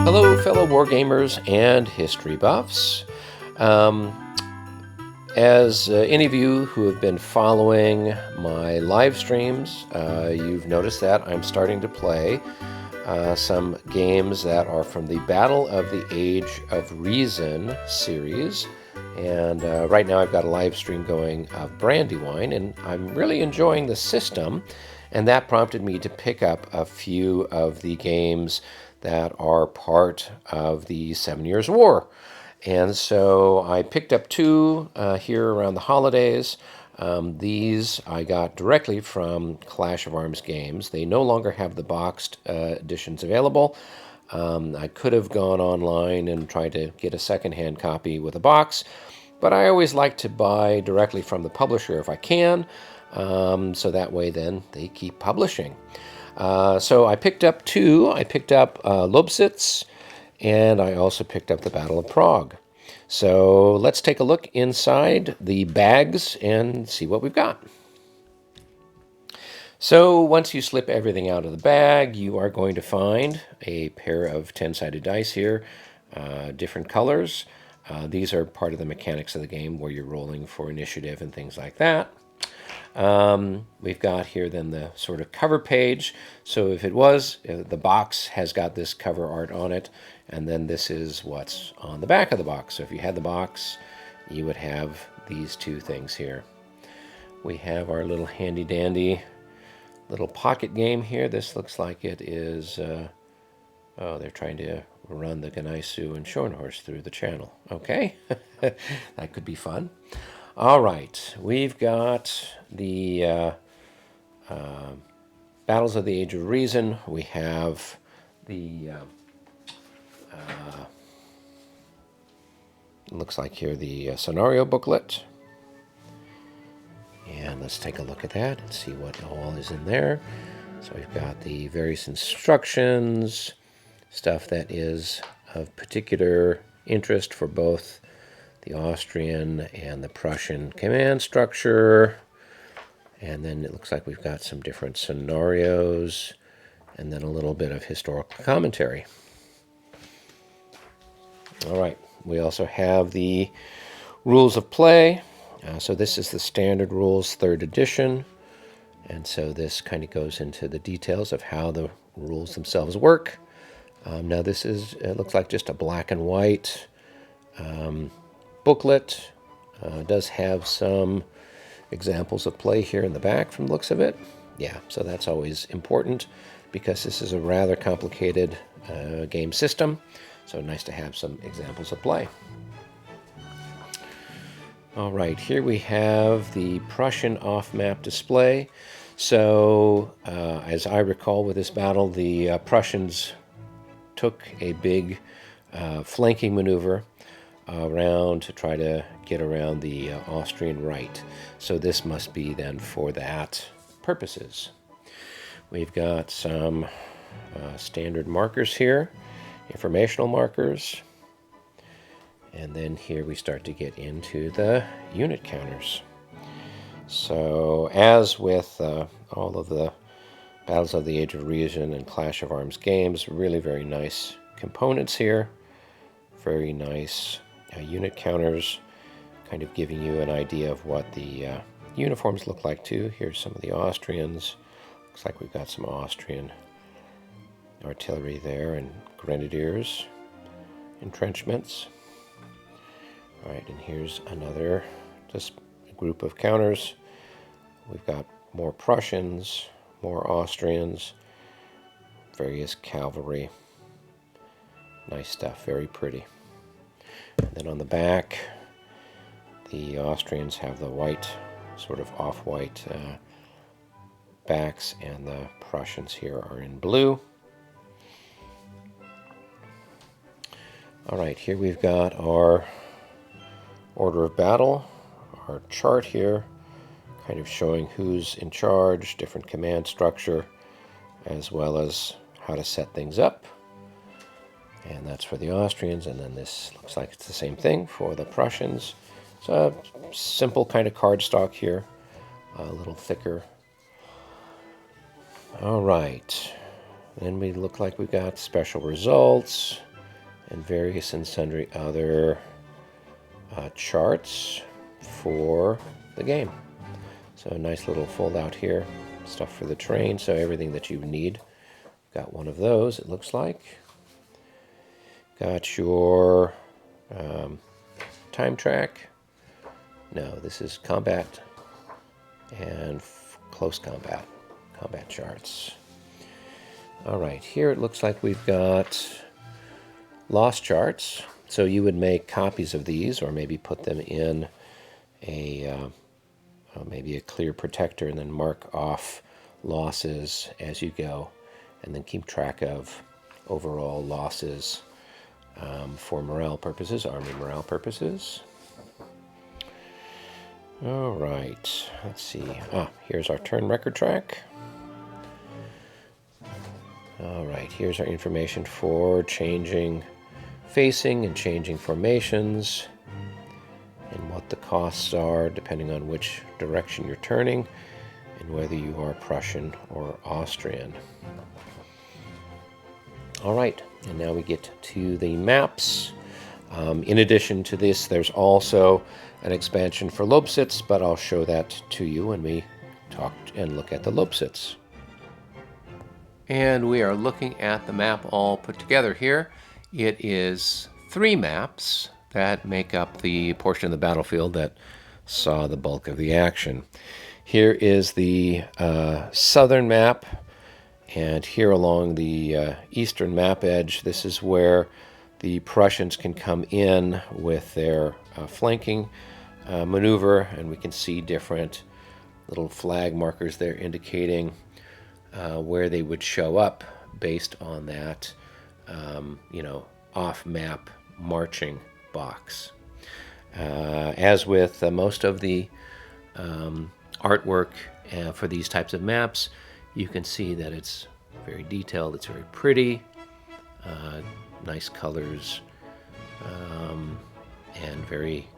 Hello, fellow wargamers and history buffs. As any of you who have been following my live streams, you've noticed that I'm starting to play some games that are from the Battle of the Age of Reason series. And right now I've got a live stream going of Brandywine, and I'm really enjoying the system. And that prompted me to pick up a few of the games that are part of the 7 Years' War. And so I picked up two here around the holidays. These I got directly from Clash of Arms Games. They no longer have the boxed editions available. I could have gone online and tried to get a secondhand copy with a box, but I always like to buy directly from the publisher if I can, so that way then they keep publishing. So I picked up two. I picked up Lobositz, and I also picked up the Battle of Prague. So let's take a look inside the bags and see what we've got. So once you slip everything out of the bag, you are going to find a pair of 10-sided dice here, different colors. These are part of the mechanics of the game where you're rolling for initiative and things like that. We've got here then the sort of cover page. So if it was, the box has got this cover art on it, and then this is what's on the back of the box. So if you had the box, you would have these two things here. We have our little handy dandy little pocket game here. This looks like it is, oh, they're trying to run the Ganaisu and Schornhorst through the channel. Okay, that could be fun. All right, we've got the Battles of the Age of Reason. We have the, looks like here the scenario booklet. And let's take a look at that and see what all is in there. So we've got the various instructions, stuff that is of particular interest for both the Austrian and the Prussian command structure. And then it looks like we've got some different scenarios and then a little bit of historical commentary. All right, we also have the rules of play. So this is the standard rules, 3rd edition. And so this kind of goes into the details of how the rules themselves work. Now this is, it looks like just a black and white booklet. It does have some examples of play here in the back from the looks of it. Yeah, so that's always important because this is a rather complicated game system. So nice to have some examples of play. All right, here we have the Prussian off-map display. So as I recall with this battle, the Prussians took a big flanking maneuver around to try to get around the Austrian right. So this must be then for that purposes. We've got some standard markers here, informational markers. And then here we start to get into the unit counters. So as with all of the Battles of the Age of Reason and Clash of Arms games, really very nice components here. Very nice unit counters, kind of giving you an idea of what the uniforms look like too. Here's some of the Austrians. Looks like we've got some Austrian artillery there and grenadiers, entrenchments. All right, and here's another just group of counters. We've got more Prussians, more Austrians, various cavalry. Nice stuff, very pretty. And then on the back, the Austrians have the white, sort of off-white backs, and the Prussians here are in blue. All right, here we've got our order of battle, our chart here, kind of showing who's in charge, different command structure, as well as how to set things up. And that's for the Austrians, and then this looks like it's the same thing for the Prussians. It's a simple kind of cardstock here, a little thicker. All right. Then we look like we've got special results and various and sundry other charts for the game. So a nice little fold out here, stuff for the train, so everything that you need. Got one of those, it looks like. Got your time track. No, this is combat and close combat charts. All right, here it looks like we've got loss charts. So you would make copies of these, or maybe put them in a maybe a clear protector, and then mark off losses as you go, and then keep track of overall losses for morale purposes, army morale purposes. All right, let's see. Here's our turn record track. All right, here's our information for changing facing and changing formations, and what the costs are depending on which direction you're turning, and whether you are Prussian or Austrian. All right, and now we get to the maps. In addition to this, there's also an expansion for Lobositz, but I'll show that to you when we talk and look at the Lobositz. And we are looking at the map all put together here. It is 3 maps that make up the portion of the battlefield that saw the bulk of the action. Here is the southern map, and here along the eastern map edge, this is where the Prussians can come in with their flanking maneuver, and we can see different little flag markers there indicating where they would show up based on that, off-map marching box. As with most of the artwork for these types of maps, you can see that it's very detailed, it's very pretty, nice colors, and very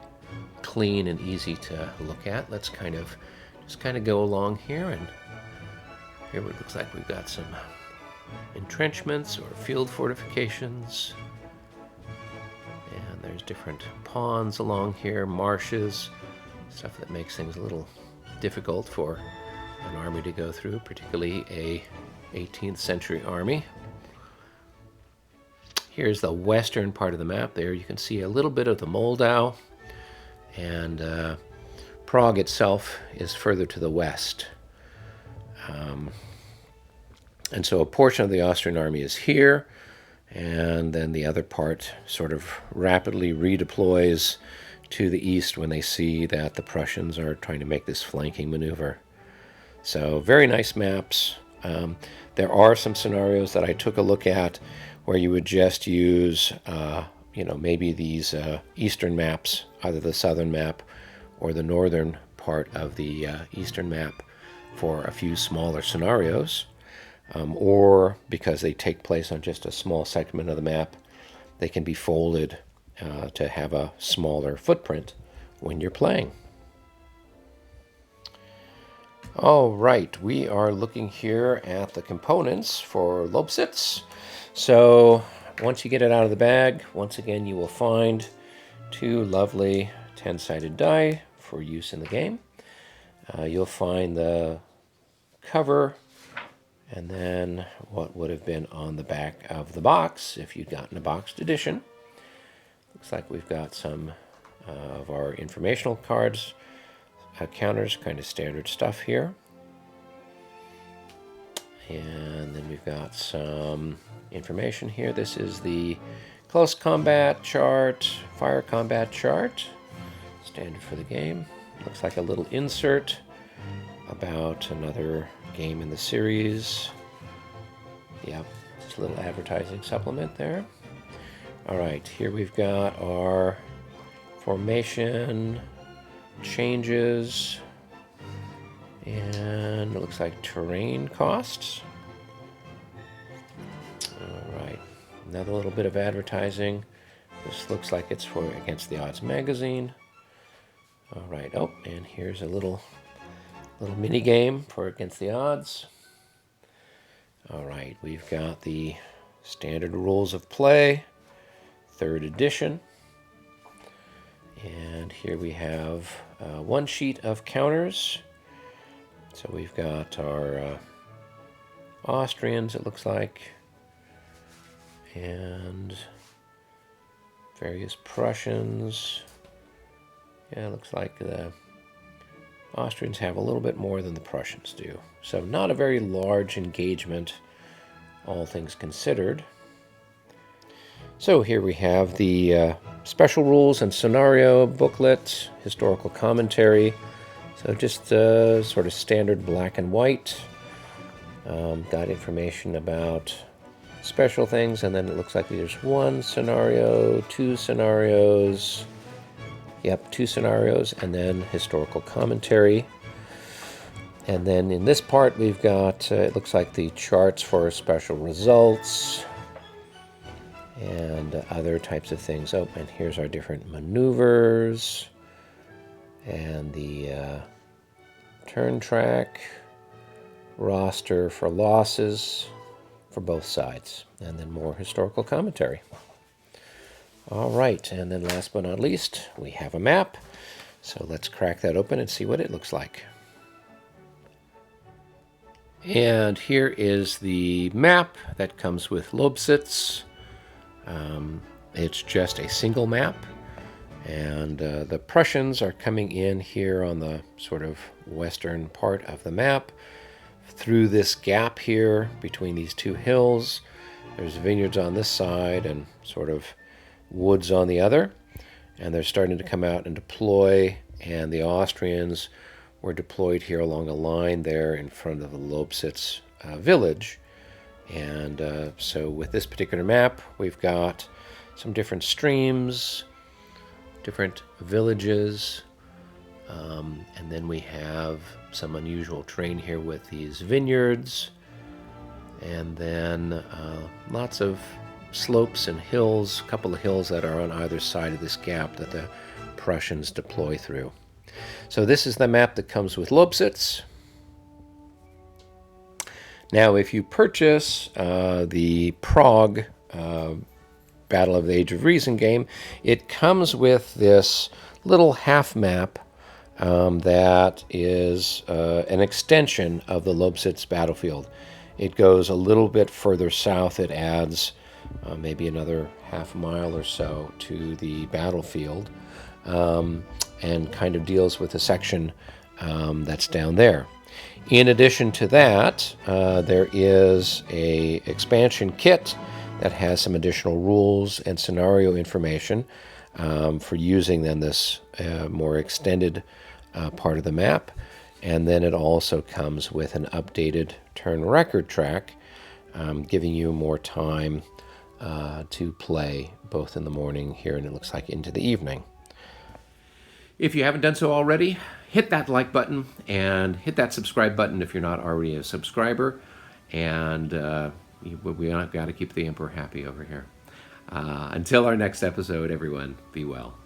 clean and easy to look at. Let's just kind of go along here, and here it looks like we've got some entrenchments or field fortifications. And there's different ponds along here, marshes, stuff that makes things a little difficult for an army to go through, particularly a 18th century army. Here's the western part of the map there. You can see a little bit of the Moldau, and Prague itself is further to the west. And so a portion of the Austrian army is here, and then the other part sort of rapidly redeploys to the east when they see that the Prussians are trying to make this flanking maneuver. So very nice maps. There are some scenarios that I took a look at where you would just use, maybe these eastern maps, either the southern map or the northern part of the eastern map, for a few smaller scenarios. Or because they take place on just a small segment of the map, they can be folded to have a smaller footprint when you're playing. All right, we are looking here at the components for Lobositz. So once you get it out of the bag, once again, you will find 2 lovely 10-sided die for use in the game. You'll find the cover, and then what would have been on the back of the box if you'd gotten a boxed edition. Looks like we've got some of our informational cards, counters, kind of standard stuff here. And then we've got some information here. This is the close combat chart, fire combat chart, standard for the game. Looks like a little insert about another game in the series. Yeah, just a little advertising supplement there. All right, here we've got our formation changes, and it looks like terrain costs. All right, another little bit of advertising. This looks like it's for Against the Odds magazine. All right, and here's a little mini game for Against the Odds. All right, we've got the standard rules of play, 3rd edition. And here we have one sheet of counters. So we've got our Austrians, it looks like, and various Prussians. Yeah, it looks like the Austrians have a little bit more than the Prussians do. So not a very large engagement, all things considered. So here we have the special rules and scenario booklet, historical commentary. So just sort of standard black and white. Got information about special things, and then it looks like there's 1 scenario, 2 scenarios. Yep, 2 scenarios, and then historical commentary. And then in this part we've got, it looks like the charts for special results and other types of things. Oh, and here's our different maneuvers and the turn track, roster for losses for both sides, and then more historical commentary. All right, and then last but not least, we have a map. So let's crack that open and see what it looks like. And here is the map that comes with Lobositz. It's just a single map, and the Prussians are coming in here on the sort of western part of the map through this gap here between these 2 hills. There's vineyards on this side and sort of woods on the other, and they're starting to come out and deploy, and the Austrians were deployed here along a line there in front of the Lobositz village. And so with this particular map, we've got some different streams, different villages, and then we have some unusual terrain here with these vineyards, and then lots of slopes and hills, a couple of hills that are on either side of this gap that the Prussians deploy through. So this is the map that comes with Lobositz. Now, if you purchase the Prague Battle of the Age of Reason game, it comes with this little half map that is an extension of the Lobositz battlefield. It goes a little bit further south. It adds maybe another half mile or so to the battlefield, and kind of deals with the section that's down there. In addition to that, there is a expansion kit that has some additional rules and scenario information for using then this more extended part of the map. And then it also comes with an updated turn record track, giving you more time to play both in the morning here and it looks like into the evening. If you haven't done so already, hit that like button and hit that subscribe button if you're not already a subscriber. And we got to keep the Emperor happy over here. Until our next episode, everyone, be well.